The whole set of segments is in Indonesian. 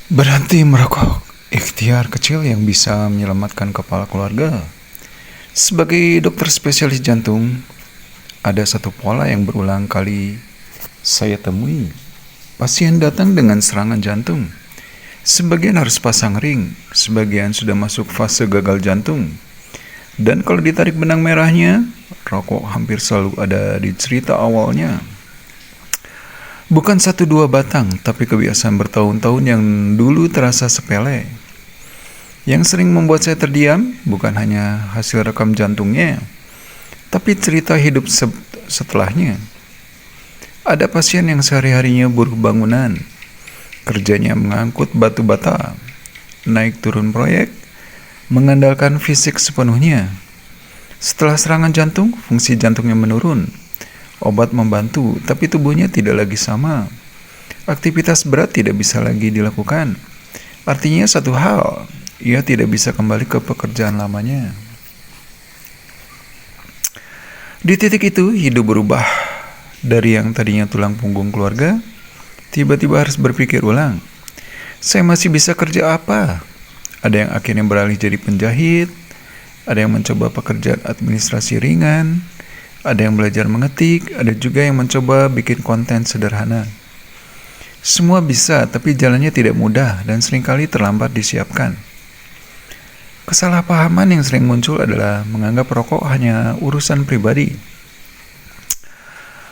Berhenti merokok, ikhtiar kecil yang bisa menyelamatkan kepala keluarga. Sebagai dokter spesialis jantung, ada satu pola yang berulang kali saya temui. Pasien datang dengan serangan jantung. Sebagian harus pasang ring, sebagian sudah masuk fase gagal jantung. Dan kalau ditarik benang merahnya, rokok hampir selalu ada di cerita awalnya. Bukan satu dua batang, tapi kebiasaan bertahun-tahun yang dulu terasa sepele. Yang sering membuat saya terdiam bukan hanya hasil rekam jantungnya, tapi cerita hidup setelahnya. Ada pasien yang sehari-harinya buruh bangunan, kerjanya mengangkut batu bata, naik turun proyek, mengandalkan fisik sepenuhnya. Setelah serangan jantung, fungsi jantungnya menurun. Obat membantu, tapi tubuhnya tidak lagi sama. Aktivitas berat tidak bisa lagi dilakukan. Artinya satu hal, ia tidak bisa kembali ke pekerjaan lamanya. Di titik itu, hidup berubah. Dari yang tadinya tulang punggung keluarga, tiba-tiba harus berpikir ulang. Saya masih bisa kerja apa? Ada yang akhirnya beralih jadi penjahit, ada yang mencoba pekerjaan administrasi ringan, ada yang belajar mengetik, ada juga yang mencoba bikin konten sederhana. Semua bisa, tapi jalannya tidak mudah dan seringkali terlambat disiapkan. Kesalahpahaman yang sering muncul adalah menganggap rokok hanya urusan pribadi.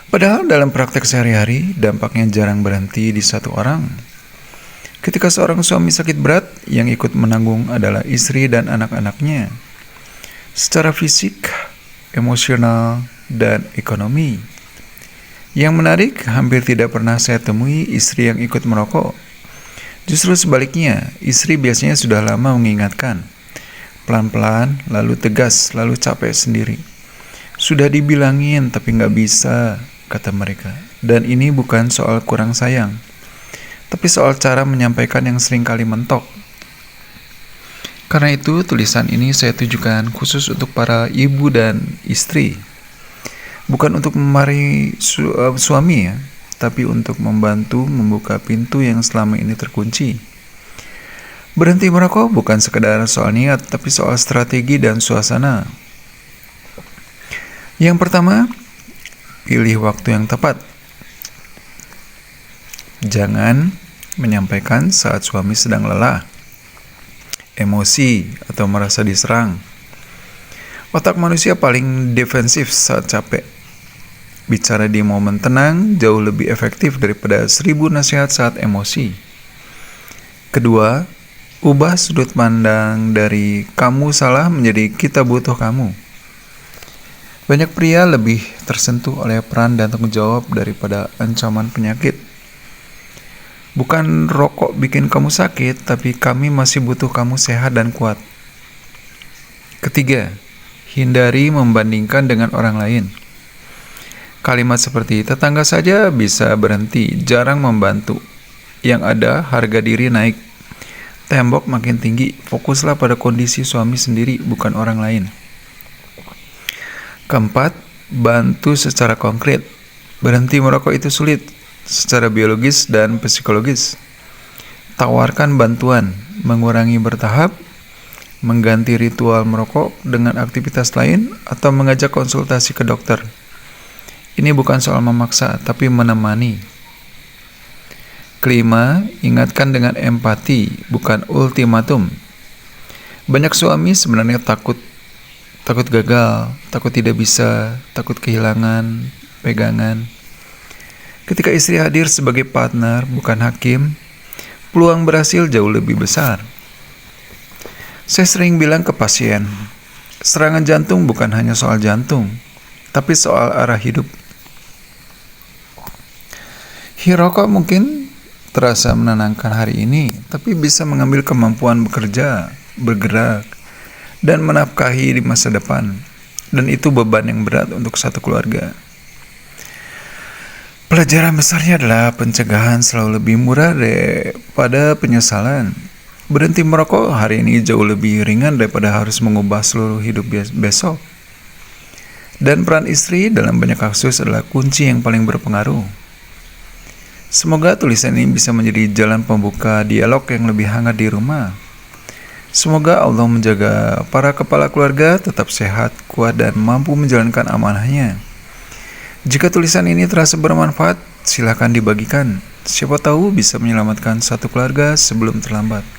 Padahal dalam praktek sehari-hari, dampaknya jarang berhenti di satu orang. Ketika seorang suami sakit berat, yang ikut menanggung adalah istri dan anak-anaknya. Secara fisik, emosional, dan ekonomi. Yang menarik, hampir tidak pernah saya temui istri yang ikut merokok. Justru sebaliknya, istri biasanya sudah lama mengingatkan. Pelan-pelan, lalu tegas, lalu capek sendiri. Sudah dibilangin tapi nggak bisa, kata mereka. Dan ini bukan soal kurang sayang, tapi soal cara menyampaikan yang seringkali mentok. Karena itu, tulisan ini saya tujukan khusus untuk para ibu dan istri. Bukan untuk memarahi suami ya, tapi untuk membantu membuka pintu yang selama ini terkunci. Berhenti merokok bukan sekedar soal niat, tapi soal strategi dan suasana. Yang pertama, pilih waktu yang tepat. Jangan menyampaikan saat suami sedang lelah, emosi, atau merasa diserang. Otak manusia paling defensif saat capek. Bicara di momen tenang jauh lebih efektif daripada 1000 nasihat saat emosi. Kedua, ubah sudut pandang dari kamu salah menjadi kita butuh kamu. Banyak pria lebih tersentuh oleh peran dan tanggung jawab daripada ancaman penyakit. Bukan rokok bikin kamu sakit, tapi kami masih butuh kamu sehat dan kuat. Ketiga, hindari membandingkan dengan orang lain. Kalimat seperti tetangga saja bisa berhenti, jarang membantu. Yang ada, harga diri naik. Tembok makin tinggi, fokuslah pada kondisi suami sendiri, bukan orang lain. Keempat, bantu secara konkret. Berhenti merokok itu sulit, secara biologis dan psikologis. Tawarkan bantuan, mengurangi bertahap, mengganti ritual merokok dengan aktivitas lain, atau mengajak konsultasi ke dokter. Ini bukan soal memaksa, tapi menemani. Kelima, ingatkan dengan empati, bukan ultimatum. Banyak suami sebenarnya takut gagal, takut tidak bisa, takut kehilangan pegangan. Ketika istri hadir sebagai partner, bukan hakim, peluang berhasil jauh lebih besar. Saya sering bilang ke pasien, serangan jantung bukan hanya soal jantung, tapi soal arah hidup. Rokok mungkin terasa menenangkan hari ini, tapi bisa mengambil kemampuan bekerja, bergerak, dan menafkahi di masa depan. Dan itu beban yang berat untuk satu keluarga. Pelajaran besarnya adalah pencegahan selalu lebih murah daripada penyesalan. Berhenti merokok hari ini jauh lebih ringan daripada harus mengubah seluruh hidup besok. Dan peran istri dalam banyak kasus adalah kunci yang paling berpengaruh. Semoga tulisan ini bisa menjadi jalan pembuka dialog yang lebih hangat di rumah. Semoga Allah menjaga para kepala keluarga tetap sehat, kuat, dan mampu menjalankan amanahnya. Jika tulisan ini terasa bermanfaat, silakan dibagikan. Siapa tahu bisa menyelamatkan satu keluarga sebelum terlambat.